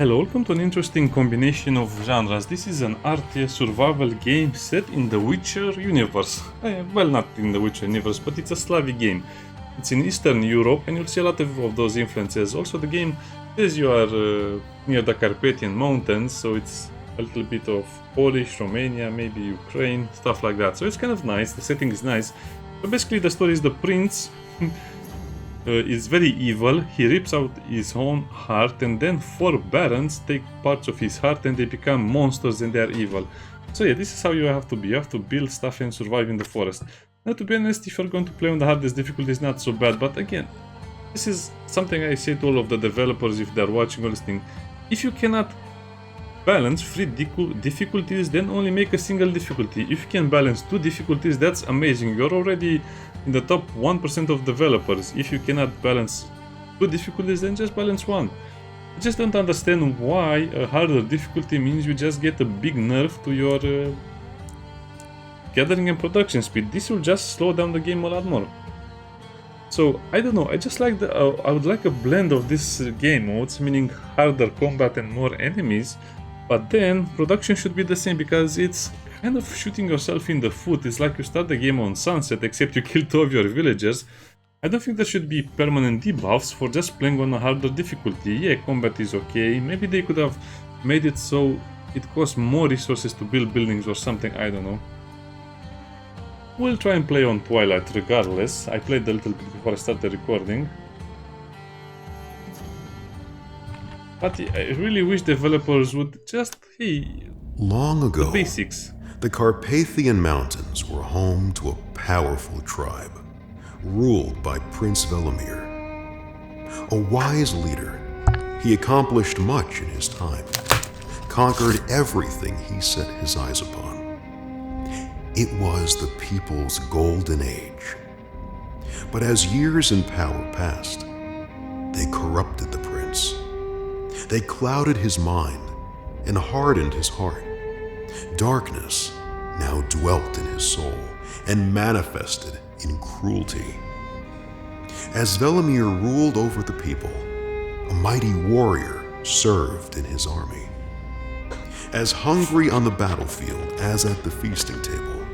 Hello, welcome to an interesting combination of genres. This is an RTS survival game set in the Witcher universe. Well, not in the Witcher universe, but it's a Slavic game. It's in Eastern Europe, and you'll see a lot of those influences. Also, the game says you are near the Carpathian Mountains, so it's a little bit of Polish, Romania, maybe Ukraine, stuff like that. So it's kind of nice, the setting is nice. So basically the story is the prince is very evil. He rips out his own heart, and then 4 barons take parts of his heart and they become monsters and they are evil. So yeah, this is how you have to be. You have to build stuff and survive in the forest. Now, to be honest, if you're going to play on the hardest difficulty, it's not so bad, but again, this is something I say to all of the developers if they're watching or listening. If you cannot balance 3 difficulties, then only make a single difficulty. If you can balance 2 difficulties, that's amazing. You're already in the top 1% of developers. If you cannot balance 2 difficulties, then just balance 1. I just don't understand why a harder difficulty means you just get a big nerf to your gathering and production speed. This will just slow down the game a lot more. So I don't know, I just like I would like a blend of these game modes, meaning harder combat and more enemies, but then production should be the same, because it's kind of shooting yourself in the foot. It's like you start the game on sunset, except you kill 2 of your villagers. I don't think there should be permanent debuffs for just playing on a harder difficulty. Yeah, combat is okay, maybe they could have made it so it costs more resources to build buildings or something, I don't know. We'll try and play on Twilight regardless. I played a little bit before I started recording. But I really wish developers would just, hey, long ago, the basics. The Carpathian Mountains were home to a powerful tribe, ruled by Prince Velimir. A wise leader, he accomplished much in his time, conquered everything he set his eyes upon. It was the people's golden age. But as years in power passed, they corrupted the prince. They clouded his mind and hardened his heart. Darkness now dwelt in his soul and manifested in cruelty. As Velimir ruled over the people, a mighty warrior served in his army. As hungry on the battlefield as at the feasting table,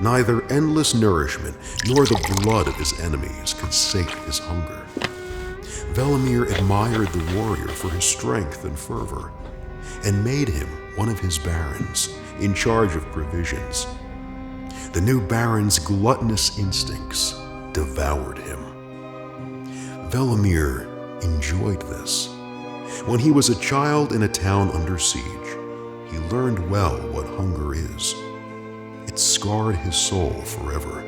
neither endless nourishment nor the blood of his enemies could sate his hunger. Velimir admired the warrior for his strength and fervor, and made him one of his barons in charge of provisions. The new baron's gluttonous instincts devoured him. Velimir enjoyed this. When he was a child in a town under siege, he learned well what hunger is. It scarred his soul forever.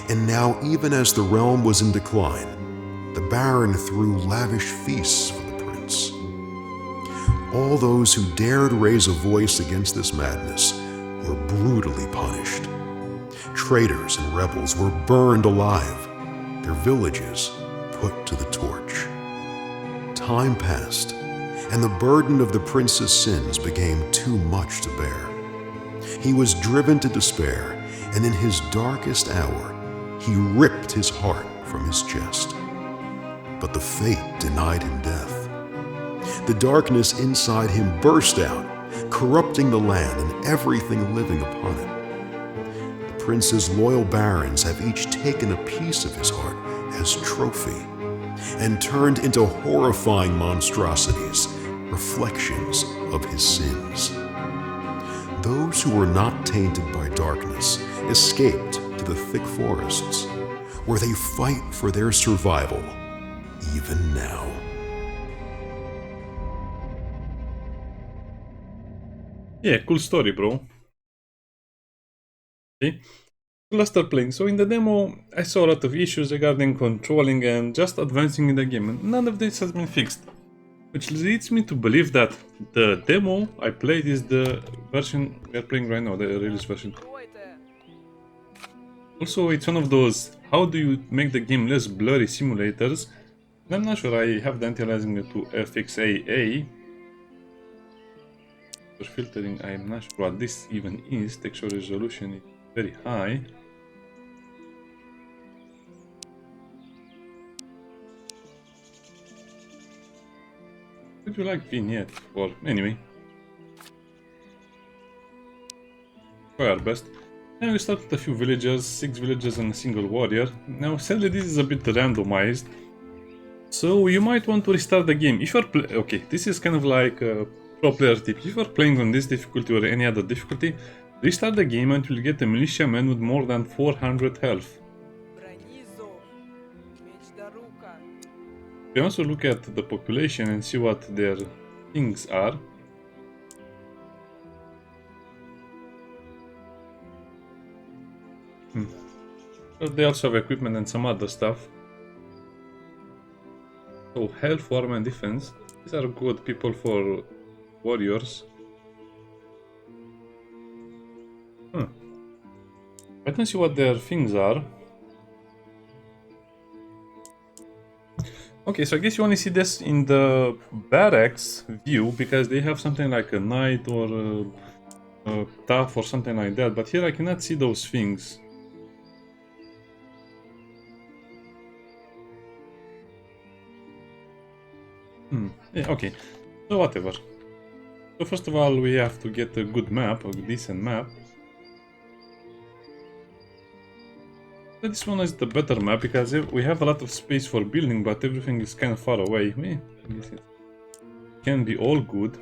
And now, even as the realm was in decline, the Baron threw lavish feasts for the prince. All those who dared raise a voice against this madness were brutally punished. Traitors and rebels were burned alive, their villages put to the torch. Time passed, and the burden of the prince's sins became too much to bear. He was driven to despair, and in his darkest hour, he ripped his heart from his chest. But the fate denied him death. The darkness inside him burst out, corrupting the land and everything living upon it. The prince's loyal barons have each taken a piece of his heart as trophy, and turned into horrifying monstrosities, reflections of his sins. Those who were not tainted by darkness escaped to the thick forests, where they fight for their survival, even now. Yeah, cool story, bro. Okay, let's start playing. So in the demo, I saw a lot of issues regarding controlling and just advancing in the game, and none of this has been fixed. Which leads me to believe that the demo I played is the version we are playing right now, the release version. Also, it's one of those, how do you make the game less blurry simulators? And I'm not sure, I have the anti-aliasing to FXAA. For filtering, I'm not sure what this even is. Texture resolution is very high. Would you like vignette? Or anyway. Try our best. Now we start with a few villagers, 6 villagers and a single warrior. Now sadly this is a bit randomized. So you might want to restart the game. If you're okay, this is kind of like a pro player tip. If you're playing on this difficulty or any other difficulty, restart the game until you get a militiaman with more than 400 health. You can also look at the population and see what their things are. But they also have equipment and some other stuff. So health, warm and defense. These are good people for warriors. I can see what their things are. Okay, so I guess you only see this in the barracks view because they have something like a knight or a tough or something like that. But here I cannot see those things. Yeah, okay, so whatever. So first of all we have to get a good map, a decent map. So this one is the better map because we have a lot of space for building, but everything is kind of far away. I guess it can be all good.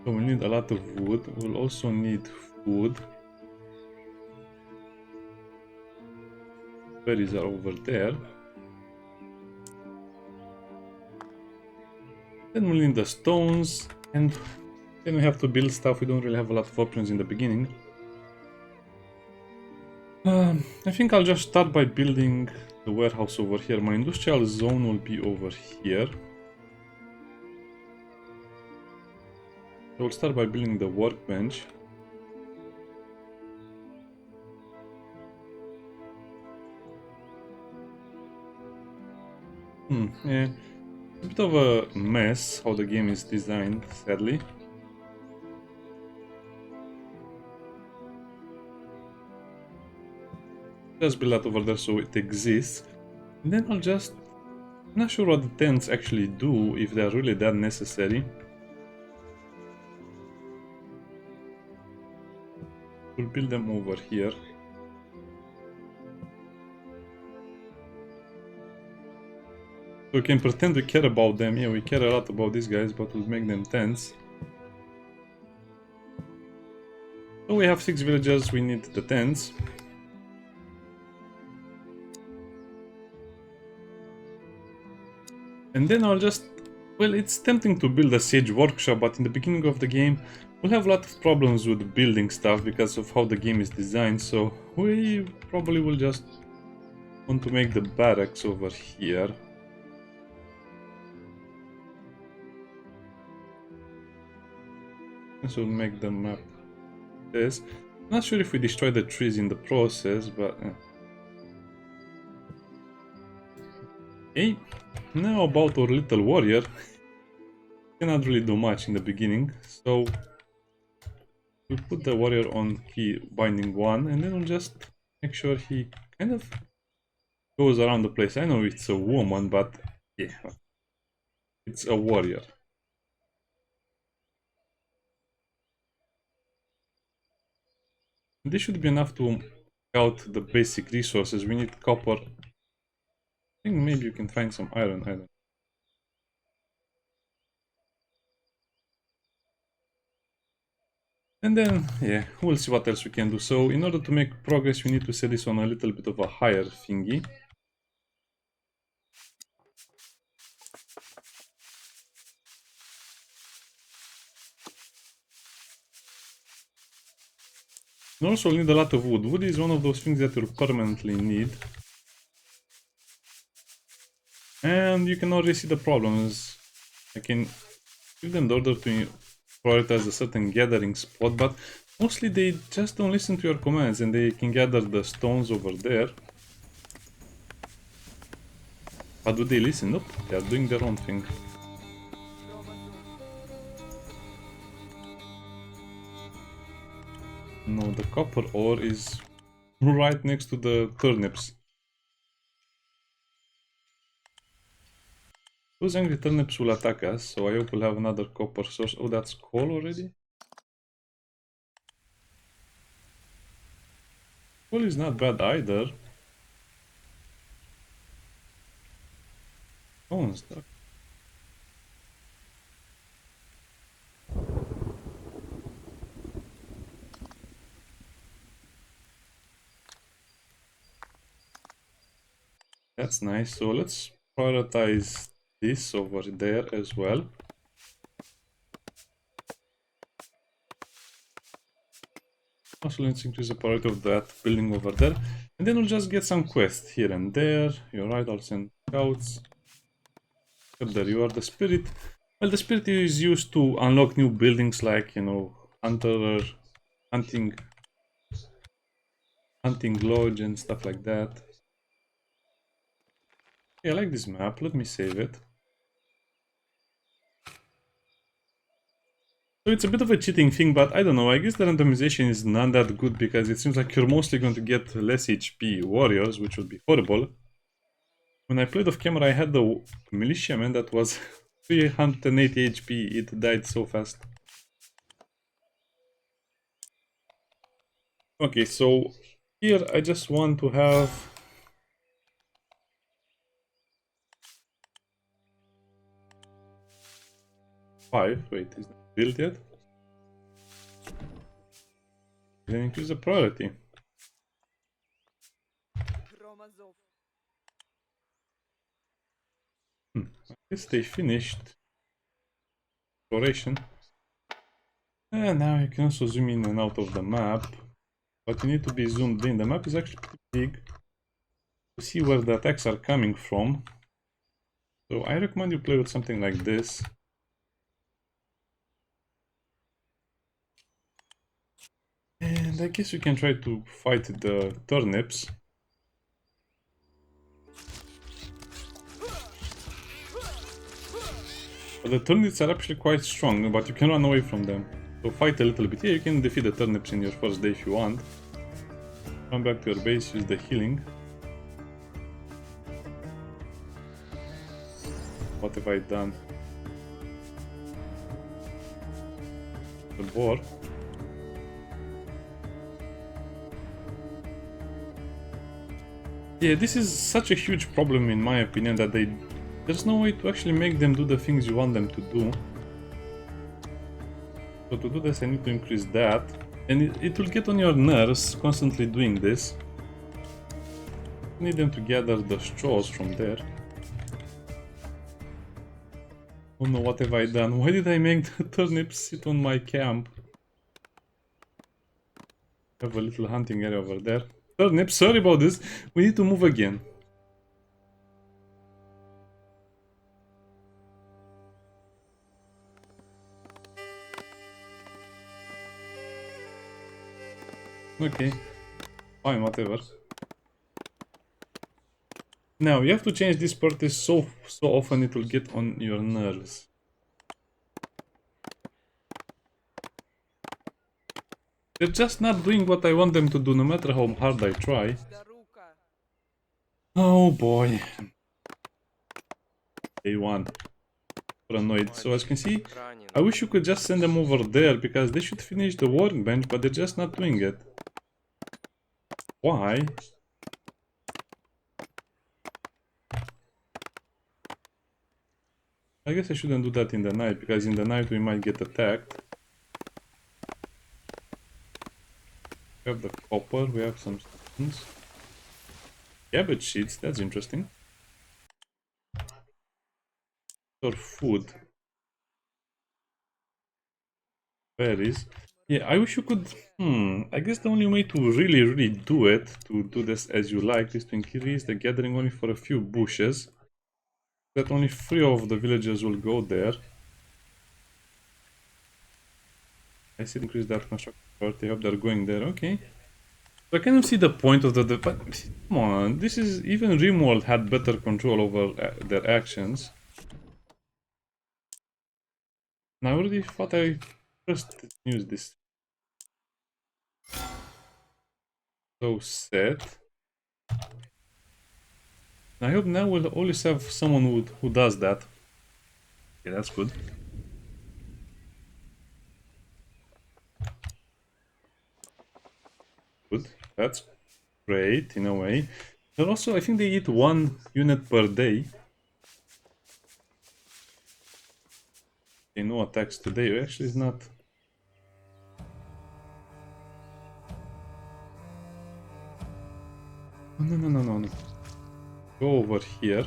So we need a lot of wood, we'll also need food. Berries are over there. Then we'll need the stones, and then we have to build stuff. We don't really have a lot of options in the beginning. I think I'll just start by building the warehouse over here. My industrial zone will be over here. I will start by building the workbench. Yeah. A bit of a mess how the game is designed, sadly. Just build that over there so it exists. And then I'm not sure what the tents actually do, if they're really that necessary. We'll build them over here. So we can pretend we care about them. Yeah, we care a lot about these guys, but we'll make them tents. So we have 6 villagers, we need the tents. And then I'll just... Well, it's tempting to build a siege workshop, but in the beginning of the game we'll have a lot of problems with building stuff because of how the game is designed, so we probably will just want to make the barracks over here. So we'll make the map this. Not sure if we destroy the trees in the process, but... Okay, now about our little warrior. Cannot really do much in the beginning, so we'll put the warrior on key binding 1, and then we'll just make sure he kind of goes around the place. I know it's a woman, but yeah, it's a warrior. This should be enough to out the basic resources. We need copper. I think maybe you can find some iron. I don't know. And then, yeah, we'll see what else we can do. So in order to make progress, we need to set this on a little bit of a higher thingy. You also need a lot of wood. Wood is one of those things that you'll permanently need. And you can already see the problems. I can give them the order to prioritize a certain gathering spot, but mostly they just don't listen to your commands, and they can gather the stones over there. But do they listen? Nope, they are doing their own thing. No, the copper ore is right next to the turnips. Those angry turnips will attack us, so I hope we'll have another copper source. Oh, that's coal already? Coal is not bad either. Oh, stuff. That's nice. So let's prioritize this over there as well. Also, let's increase the priority of that building over there. And then we'll just get some quests here and there. You're right, I'll send scouts. Up there you are, the spirit. Well, the spirit is used to unlock new buildings like, you know, hunting lodge and stuff like that. Yeah, I like this map. Let me save it. So it's a bit of a cheating thing, but I don't know, I guess the randomization is not that good because it seems like you're mostly going to get less HP warriors, which would be horrible. When I played off camera, I had the militiaman that was 380 HP. It died so fast. Okay, so here I just want to have... five. Wait, is that built yet? Then increase the priority. I guess they finished exploration. And now you can also zoom in and out of the map. But you need to be zoomed in. The map is actually pretty big to see where the attacks are coming from. So I recommend you play with something like this. And I guess you can try to fight the turnips. But the turnips are actually quite strong, but you can run away from them. So fight a little bit. Yeah, you can defeat the turnips in your first day if you want. Come back to your base, use the healing. What have I done? The boar. Yeah, this is such a huge problem in my opinion that there's no way to actually make them do the things you want them to do. So to do this I need to increase that. And it will get on your nerves constantly doing this. I need them to gather the straws from there. Oh no, what have I done? Why did I make the turnips sit on my camp? I have a little hunting area over there. Turnips, sorry about this. We need to move again. Okay, fine, whatever. Now you have to change this party so often it will get on your nerves. They're just not doing what I want them to do, no matter how hard I try. Oh boy. Day one. Annoyed. So as you can see, I wish you could just send them over there because they should finish the workbench, but they're just not doing it. Why? I guess I shouldn't do that in the night because in the night we might get attacked. We have the copper, we have some stones. Cabbage seeds, that's interesting. Or food. Berries. Yeah, I wish you could... I guess the only way to really do it, to do this as you like, is to increase the gathering only for a few bushes. That only 3 of the villagers will go there. I see increase that construction party. I hope they're going there. Okay. So I kind of see the point of the... But come on, this is... Even Rimworld had better control over their actions. And I already thought I first used this. So set. I hope now we'll always have someone who does that. Okay, that's good. Good. That's great in a way. But also, I think they eat 1 unit per day. Okay, no attacks today. Actually, it's not. Oh, no, no, no, no, no. Go over here.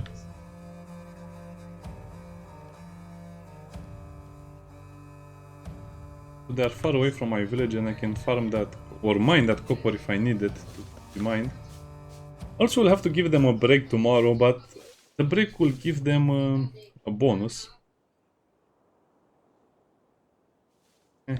So they are far away from my village, and I can farm that or mine that copper if I need it to be mined. Also, we'll have to give them a break tomorrow, but the break will give them a bonus. Eh.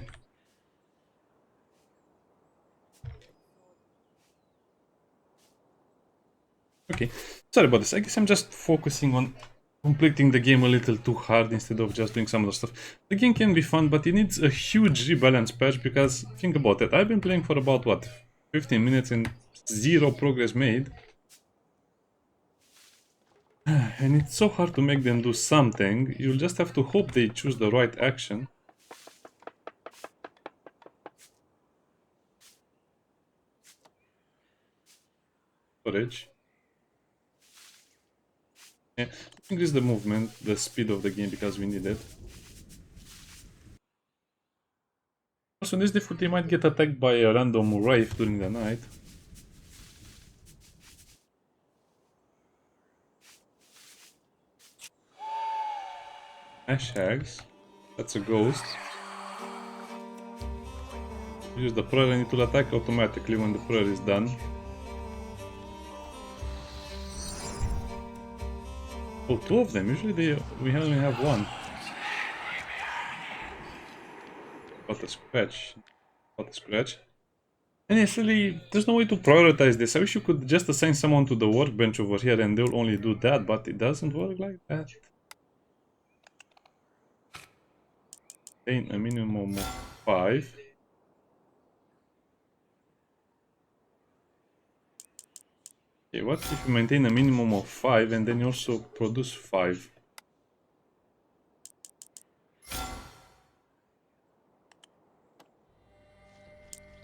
Okay, sorry about this. I guess I'm just focusing on completing the game a little too hard instead of just doing some other stuff. The game can be fun, but it needs a huge rebalance patch because think about it. I've been playing for about what, 15 minutes and zero progress made. And it's so hard to make them do something. You'll just have to hope they choose the right action. Storage. Yeah, increase the movement, the speed of the game because we need it. Also, in this difficulty, you might get attacked by a random wraith during the night. Ash hags. That's a ghost. Use the prayer and it will attack automatically when the prayer is done. Oh, 2 of them. Usually we only have 1. What a scratch. What a scratch. And actually, there's no way to prioritize this. I wish you could just assign someone to the workbench over here and they'll only do that, but it doesn't work like that. Maintain a minimum of 5. Okay, what if you maintain a minimum of 5 and then you also produce 5?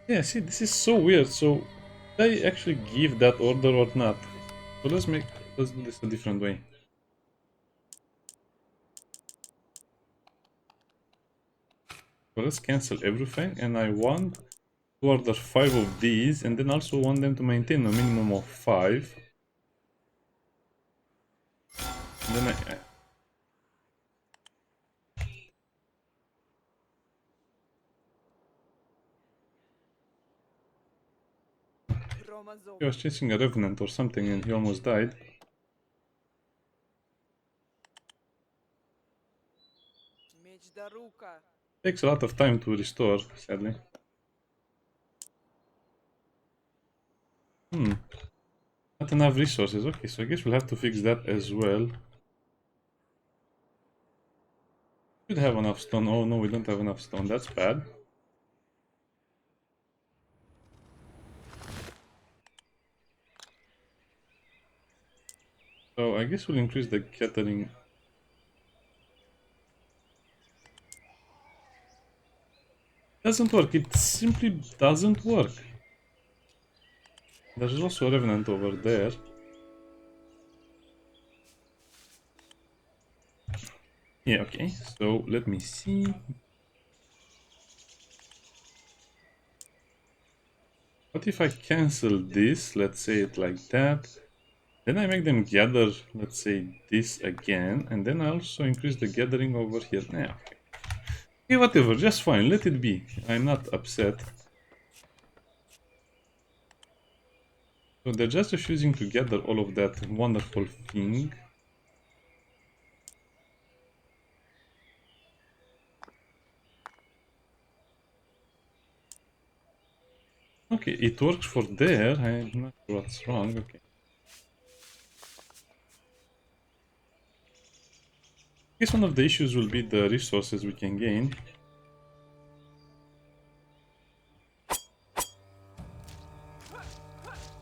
Yeah, see, this is so weird. So, did I actually give that order or not? So let's do this a different way. So let's cancel everything, and I want to order 5 of these, and then also want them to maintain a minimum of 5. And then he was chasing a Revenant or something and he almost died. Takes a lot of time to restore, sadly. Not enough resources. Okay, so I guess we'll have to fix that as well. Should have enough stone. Oh no, we don't have enough stone. That's bad. So I guess we'll increase the gathering. Doesn't work. It simply doesn't work. There's also a Revenant over there. Yeah, okay. So let me see. What if I cancel this? Let's say it like that. Then I make them gather, let's say this again. And then I also increase the gathering over here. Yeah, okay. Okay, whatever. Just fine. Let it be. I'm not upset. So they're just refusing to gather all of that wonderful thing. Okay, it works for there. I'm not sure what's wrong. Okay. I guess one of the issues will be the resources we can gain.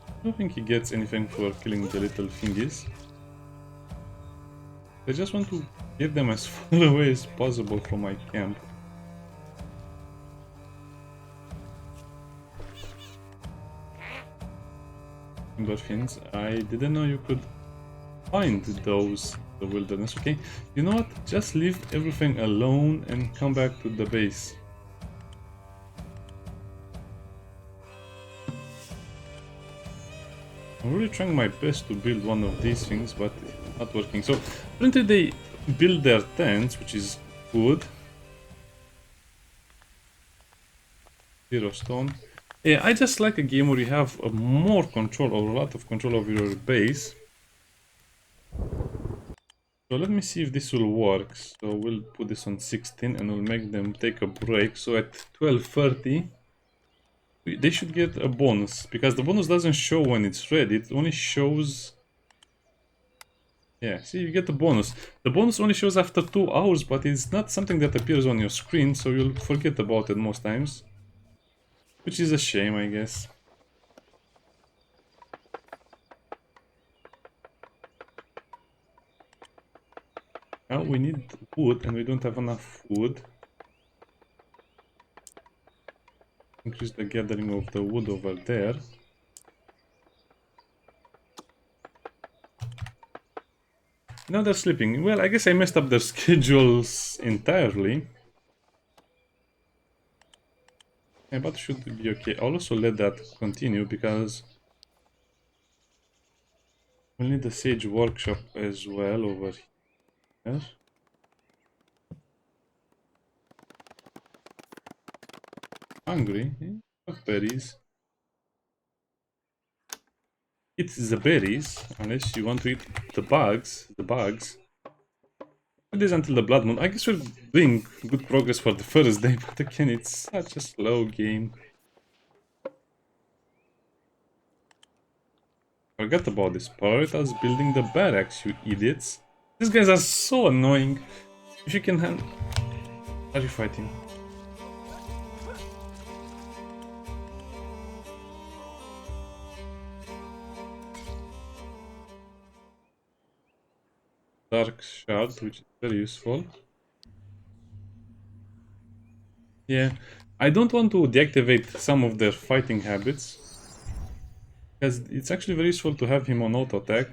I don't think he gets anything for killing the little thingies. I just want to get them as far away as possible from my camp. Endorphins. I didn't know you could find those in the wilderness. Okay, you know what? Just leave everything alone and come back to the base. I'm really trying my best to build one of these things, but it's not working. So apparently they build their tents, which is good. 0 stone. Yeah, I just like a game where you have more control or a lot of control over your base. So let me see if this will work. So we'll put this on 16 and we'll make them take a break. So at 12:30 they should get a bonus, because the bonus doesn't show when it's ready, it only shows... Yeah, see, you get the bonus. The bonus only shows after 2 hours, but it's not something that appears on your screen, so you'll forget about it most times. Which is a shame, I guess. Now we need wood, and we don't have enough wood. Increase the gathering of the wood over there. Now they're sleeping. Well, I guess I messed up their schedules entirely. Yeah, but should be okay. I'll also let that continue because we'll need the sage workshop as well over here. Hungry? Have berries. Eat the berries, unless you want to eat the bugs. It is until the blood moon. I guess we're doing good progress for the first day, but again, it's such a slow game. Forgot about this. Prioritize building the barracks, you idiots. These guys are so annoying. If you can hand... Are you fighting? Dark shard, which is very useful. Yeah, I don't want to deactivate some of their fighting habits, because it's actually very useful to have him on auto attack.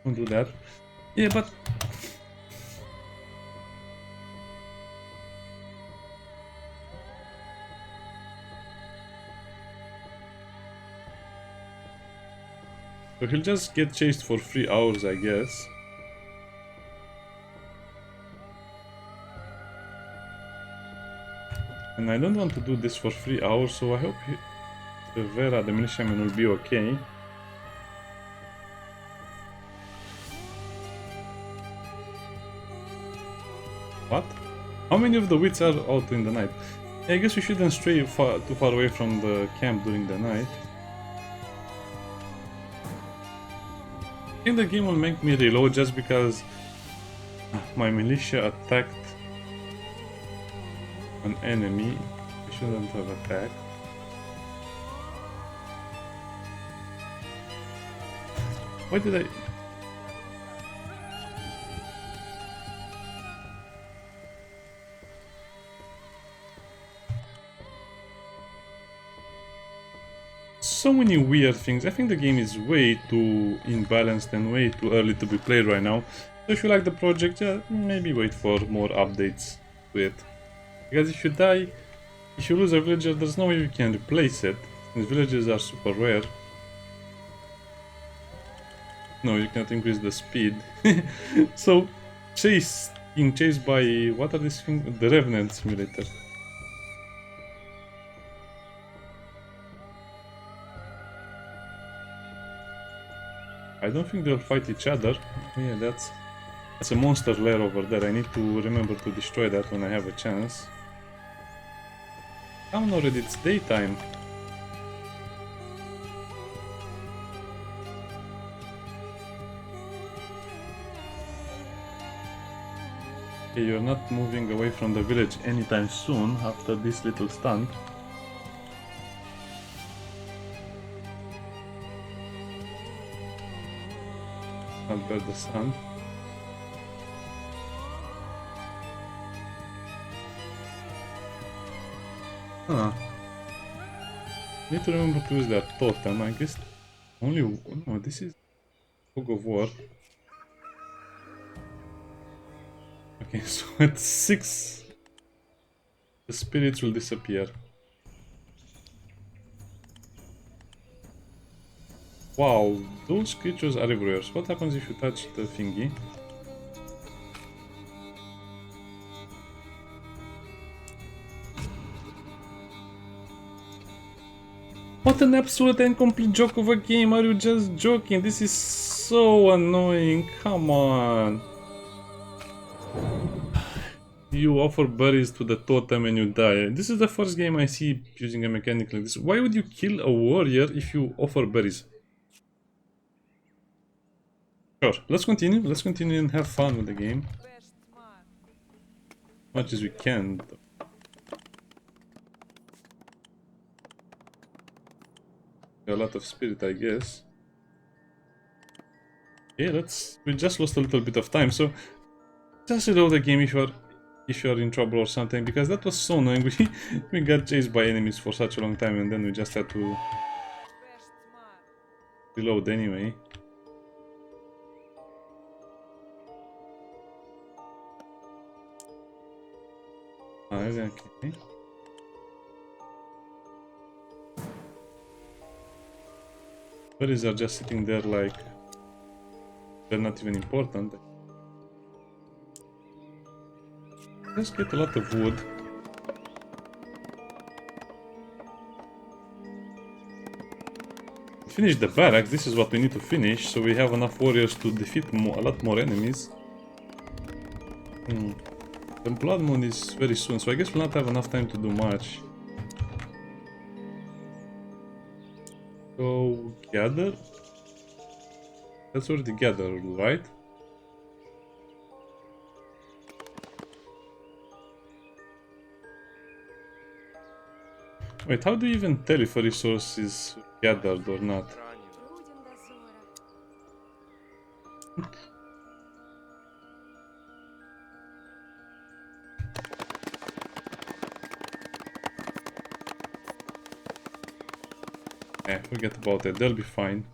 Don't do that. Yeah, but... So he'll just get chased for 3 hours, I guess. And I don't want to do this for 3 hours, so I hope Vera, the militiaman, will be okay. What? How many of the wits are out in the night? I guess we shouldn't stray too far away from the camp during the night. I think the game will make me reload just because my militia attacked an enemy. I shouldn't have attacked. Why did I... So many weird things. I think the game is way too imbalanced and way too early to be played right now. So if you like the project, maybe wait for more updates to it. Because if you die, if you lose a villager, there's no way you can replace it. These villagers are super rare. No, you cannot increase the speed. So, being chased by... what are these things? The Remnant simulator. I don't think they'll fight each other. Yeah, that's a monster lair over there. I need to remember to destroy that when I have a chance. Come on already, it's daytime. Okay, you're not moving away from the village anytime soon after this little stunt. I'll bear the sun. Huh. Need to remember to use that totem, I guess. Only... No, this is Fog of War. Okay, so at 6, the spirits will disappear. Wow, those creatures are everywhere. So what happens if you touch the thingy? What an absolute and complete joke of a game, are you just joking? This is so annoying, come on. You offer berries to the totem and you die. This is the first game I see using a mechanic like this. Why would you kill a warrior if you offer berries? Sure, let's continue and have fun with the game. As much as we can. A lot of spirit, I guess. Okay, we just lost a little bit of time, so just reload the game if you're in trouble or something, because that was so annoying. We got chased by enemies for such a long time and then we just had to reload anyway. Okay. Berries are just sitting there like they're not even important. Let's get a lot of wood. Finish the barracks, this is what we need to finish, so we have enough warriors to defeat a lot more enemies. The blood moon is very soon, so I guess we'll not have enough time to do much. So, gather? That's already gathered, right? Wait, how do you even tell if a resource is gathered or not? Eh, forget about it, they'll be fine.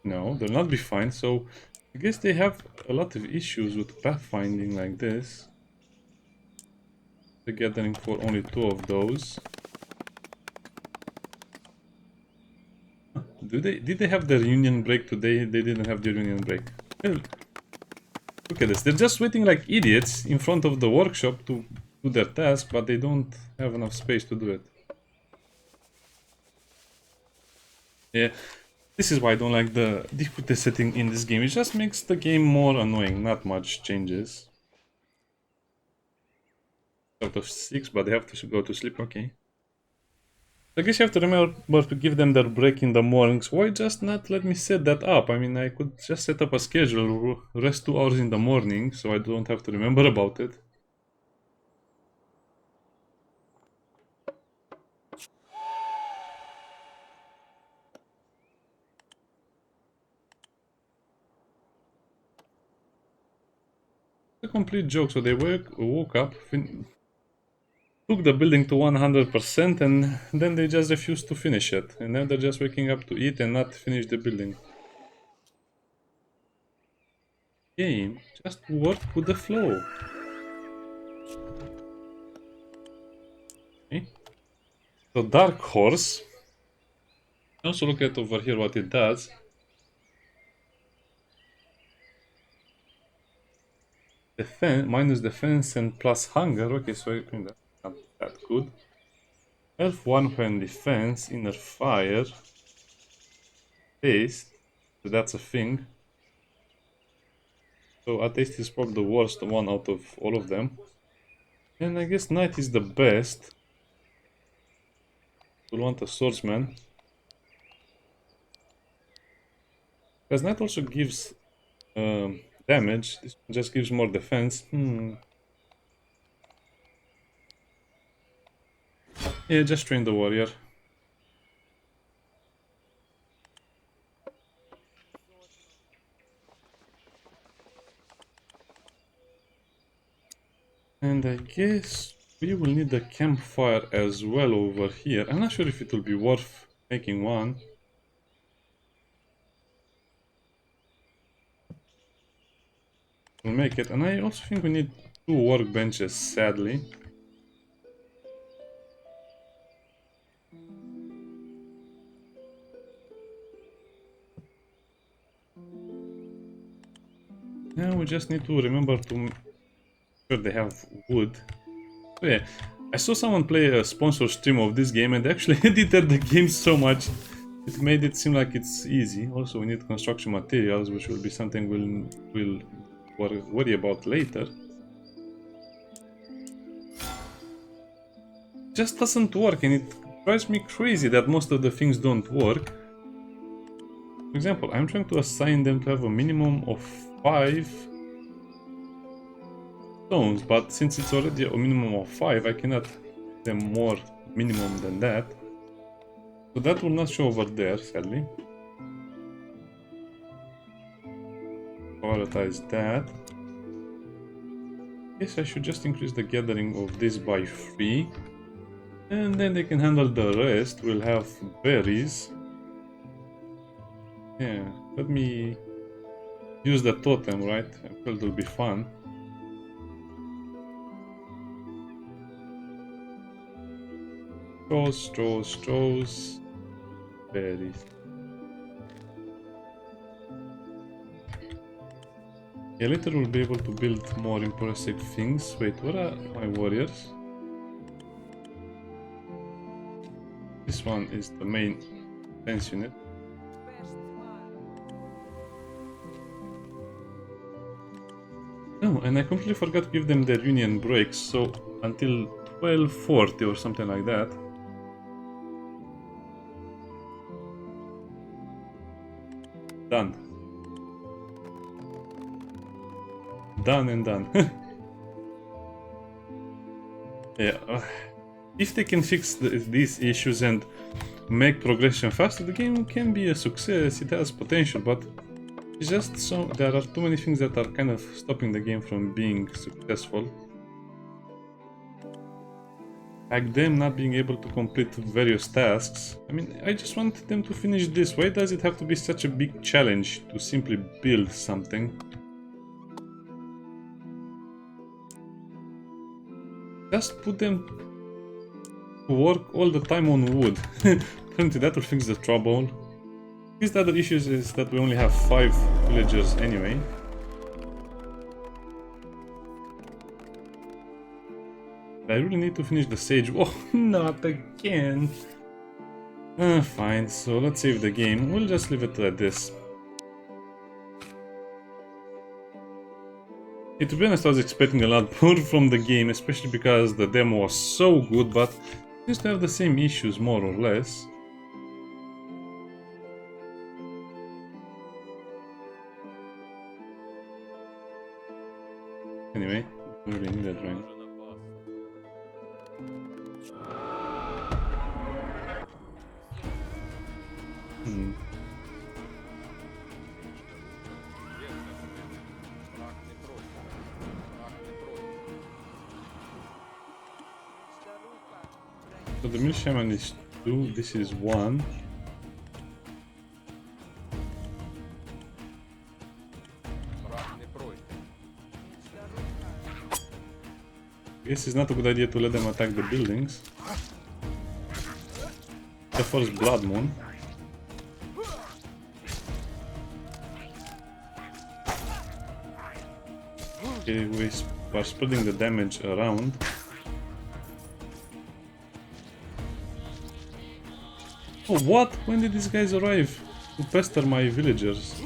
No, they'll not be fine, so I guess they have a lot of issues with pathfinding like this. They're gathering for only 2 of those. Did they have their union break today? They didn't have their union break. Well, look at this, they're just waiting like idiots in front of the workshop to do their task, but they don't have enough space to do it. Yeah, this is why I don't like the difficulty setting in this game. It just makes the game more annoying, not much changes. Out of 6, but they have to go to sleep, okay. I guess you have to remember to give them their break in the mornings. Why just not let me set that up? I mean, I could just set up a schedule, rest 2 hours in the morning, so I don't have to remember about it. A complete joke, so they woke up, took the building to 100% and then they just refused to finish it. And now they're just waking up to eat and not finish the building. Game, just work with the flow. Okay. So Dark Horse. Also look at over here what it does. Defense, minus defense and plus hunger. Okay, so I think that's not that good. Health 1 when defense, inner fire, taste, so that's a thing. So a taste is probably the worst one out of all of them. And I guess Knight is the best. We'll want a swordsman. Because Knight also gives damage, this one just gives more defense. Yeah, just train the warrior. guess we will need a campfire as well over here. I'm not sure if it will be worth making one. We'll make it, and I also think we need 2 workbenches, sadly. Now we just need to remember to make sure they have wood. So yeah, I saw someone play a sponsor stream of this game and they actually edited the game so much it made it seem like it's easy. Also, we need construction materials, which will be something we'll worry about later. Just doesn't work, and it drives me crazy that most of the things don't work. For example, I'm trying to assign them to have a minimum of 5 stones, but since it's already a minimum of 5, I cannot give them more minimum than that. So that will not show over there, sadly. Prioritize that. Guess I should just increase the gathering of this by 3. And then they can handle the rest. We'll have berries. Yeah, let me use the totem, right? I feel it'll be fun. Straws, berries. Yeah, later we'll be able to build more impressive things. Wait, where are my warriors? This one is the main defense unit. Oh, and I completely forgot to give them their union breaks, so until 12:40 or something like that. Done. Done and done. Yeah, if they can fix these issues and make progression faster, the game can be a success. It has potential, but it's just so there are too many things that are kind of stopping the game from being successful. Like them not being able to complete various tasks. I mean, I just want them to finish this. Why does it have to be such a big challenge to simply build something? Just put them to work all the time on wood. Apparently that will fix the trouble. These other issues is that we only have 5 villagers anyway. I really need to finish the sage. Oh, not again. Fine, so let's save the game. We'll just leave it at this. Yeah, to be honest, I was expecting a lot more from the game, especially because the demo was so good, but it seems to have the same issues, more or less. Anyway, we really need that right. So the mill shaman is 2, this is 1. Guess it's not a good idea to let them attack the buildings. The first blood moon. Okay, we are spreading the damage around. Oh, what? When did these guys arrive to pester my villagers?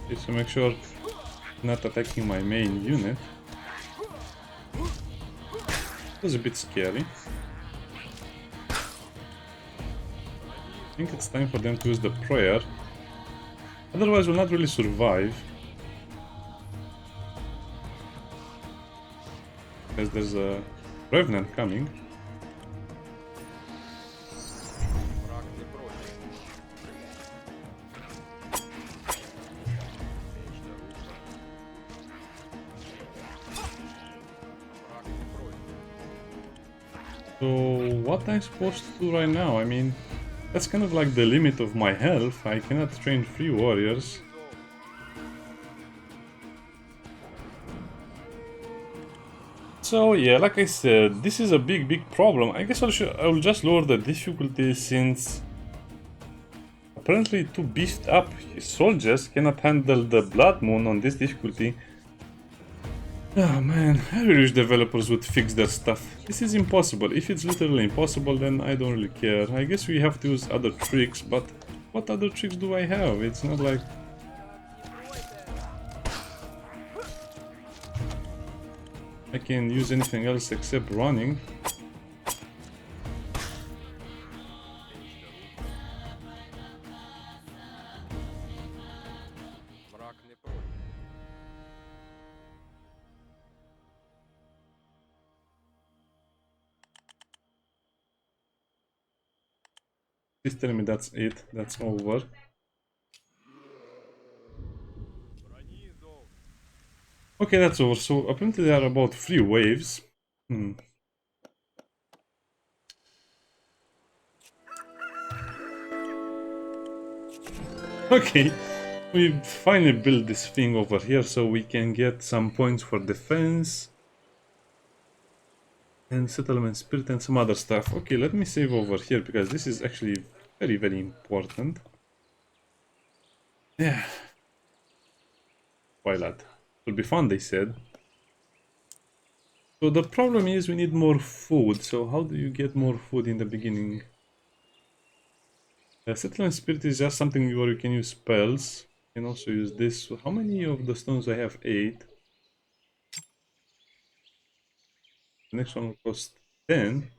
Okay, so make sure not attacking my main unit. It was a bit scary. I think it's time for them to use the prayer. Otherwise we'll not really survive. Because there's a Remnant coming. So what am I supposed to do right now? I mean, that's kind of like the limit of my health. I cannot train 3 warriors. So yeah, like I said, this is a big problem. I guess I'll just lower the difficulty, since apparently 2 beefed up soldiers cannot handle the Blood Moon on this difficulty. Oh man, I really wish developers would fix their stuff. This is impossible. If it's literally impossible, then I don't really care. I guess we have to use other tricks, but what other tricks do I have? It's not like... I can use anything else except running. Please tell me that's it, that's over. Okay, that's over. So apparently there are about 3 waves. Okay, we finally built this thing over here so we can get some points for defense and settlement spirit and some other stuff. Okay, let me save over here because this is actually very important. Yeah. Twilight. It'll be fun, they said. So the problem is we need more food. So how do you get more food in the beginning? Settlement spirit is just something where you can use spells. You can also use this. So how many of the stones I have? 8. The next one will cost 10.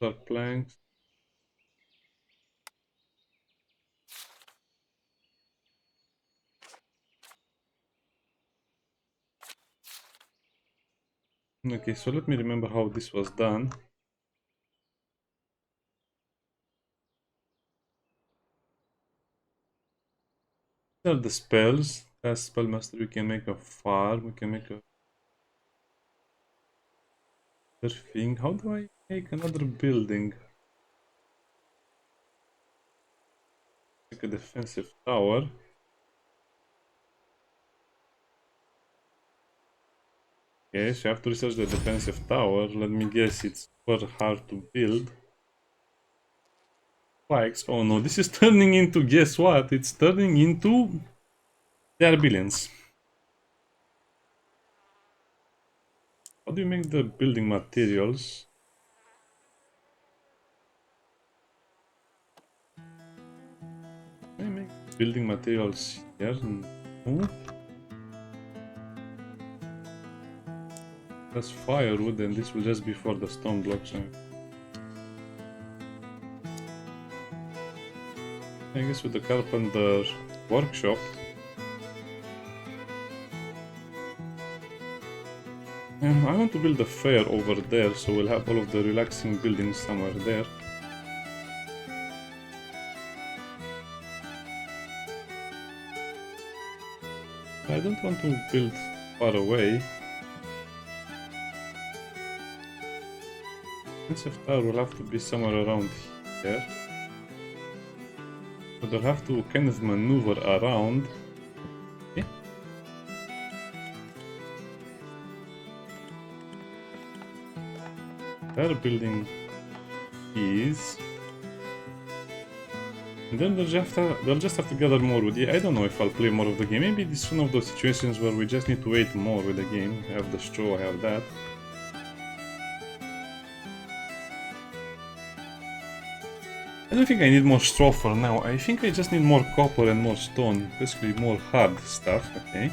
Dark planks. Okay, so let me remember how this was done. These are the spells. As spellmaster, we can make a farm. We can make a other thing. How do I make another building? Like a defensive tower. Okay, so you have to research the defensive tower. Let me guess, it's super hard to build. Spikes. Oh no, this is turning into, guess what? It's turning into... They are billions. How do you make the building materials? Can I make building materials here? No. That's firewood, and this will just be for the stone blocks. I guess with the carpenter workshop. I want to build a fair over there, so we'll have all of the relaxing buildings somewhere there. I don't want to build far away. Defensive tower will have to be somewhere around here. But I'll have to kind of maneuver around. Okay. Their building is... And then they'll just have to gather more wood. Yeah, I don't know if I'll play more of the game. Maybe this is one of those situations where we just need to wait more with the game. I have the straw, I have that. I don't think I need more straw for now. I think I just need more copper and more stone. Basically more hard stuff, okay.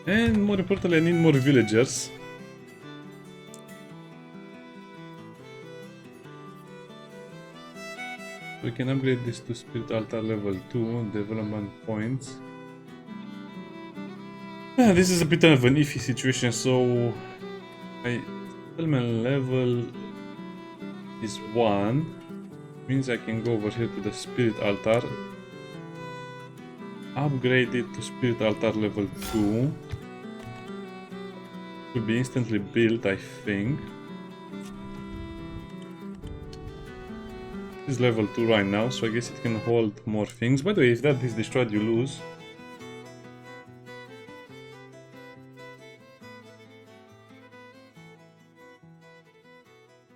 And more importantly, I need more villagers. We can upgrade this to Spirit Altar level 2, development points. This is a bit of an iffy situation, so my settlement level is 1. Means I can go over here to the Spirit Altar, upgrade it to Spirit Altar level 2. It will be instantly built, I think. This is level 2 right now, so I guess it can hold more things. By the way, if that is destroyed, you lose.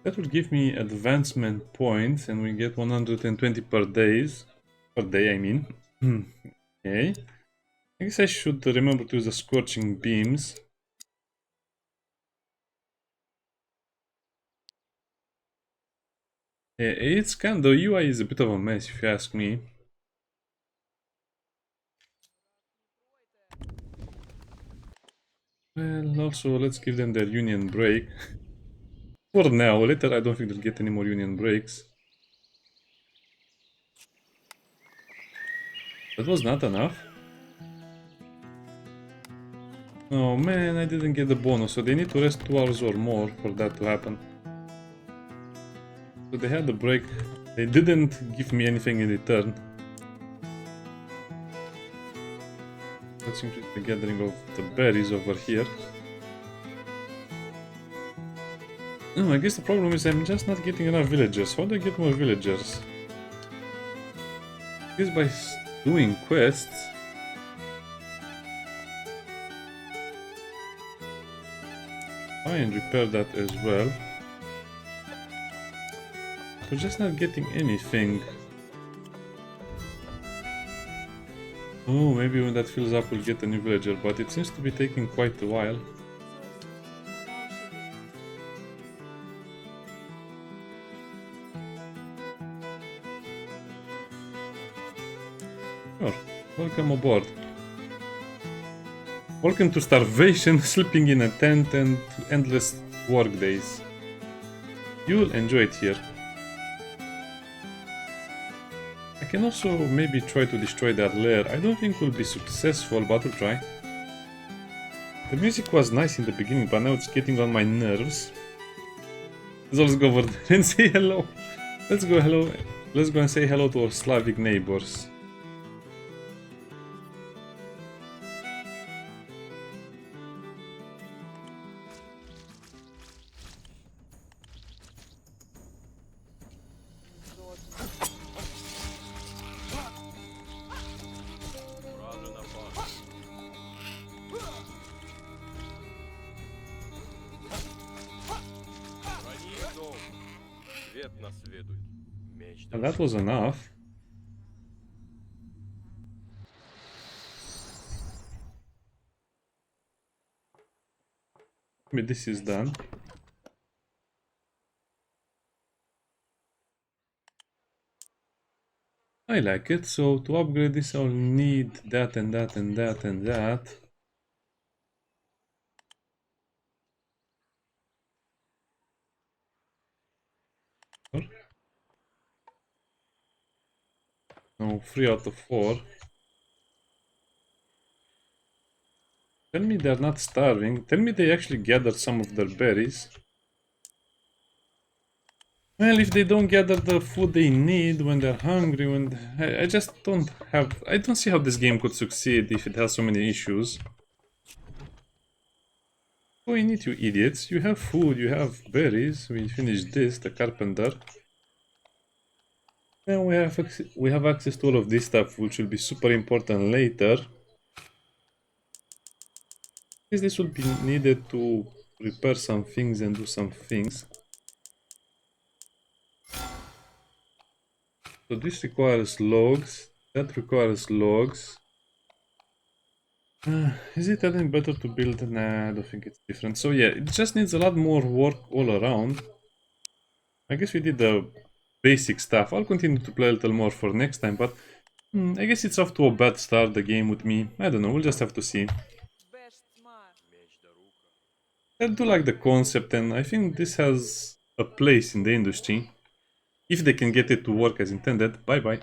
That will give me advancement points, and we get 120 per day, I mean. Okay. I guess I should remember to use the scorching beams. Yeah, it's kind of, the UI is a bit of a mess if you ask me. Well, also let's give them their union break. For now, later I don't think they'll get any more union breaks. That was not enough. Oh man, I didn't get the bonus, so they need to rest 2 hours or more for that to happen. So they had the break. They didn't give me anything in return. Let's increase the gathering of the berries over here. No, I guess the problem is I'm just not getting enough villagers. How do I get more villagers? I guess by doing quests. Try and repair that as well. We're just not getting anything. Oh, maybe when that fills up we'll get a new villager, but it seems to be taking quite a while. Sure, welcome aboard. Welcome to starvation, sleeping in a tent, and endless work days. You'll enjoy it here. I can also maybe try to destroy that lair. I don't think we'll be successful, but we'll try. The music was nice in the beginning, but now it's getting on my nerves. Let's go over there and say hello. Let's go and say hello to our Slavic neighbors. And that was enough. Maybe this is done. I like it. So to upgrade this I'll need that and that and that and that. No, 3 out of 4. Tell me they're not starving. Tell me they actually gathered some of their berries. Well, if they don't gather the food they need when they're hungry, I just don't have... I don't see how this game could succeed if it has so many issues. Oh, you need, you idiots. You have food, you have berries. We finished this, the carpenter. And we have access to all of this stuff, which will be super important later. Because this will be needed to repair some things and do some things. So this requires logs, that requires logs. Is it any better to build? Nah, I don't think it's different. So yeah, it just needs a lot more work all around. I guess we did the basic stuff. I'll continue to play a little more for next time, but I guess it's off to a bad start, the game with me. I don't know, we'll just have to see. I do like the concept, and I think this has a place in the industry. if they can get it to work as intended. Bye bye.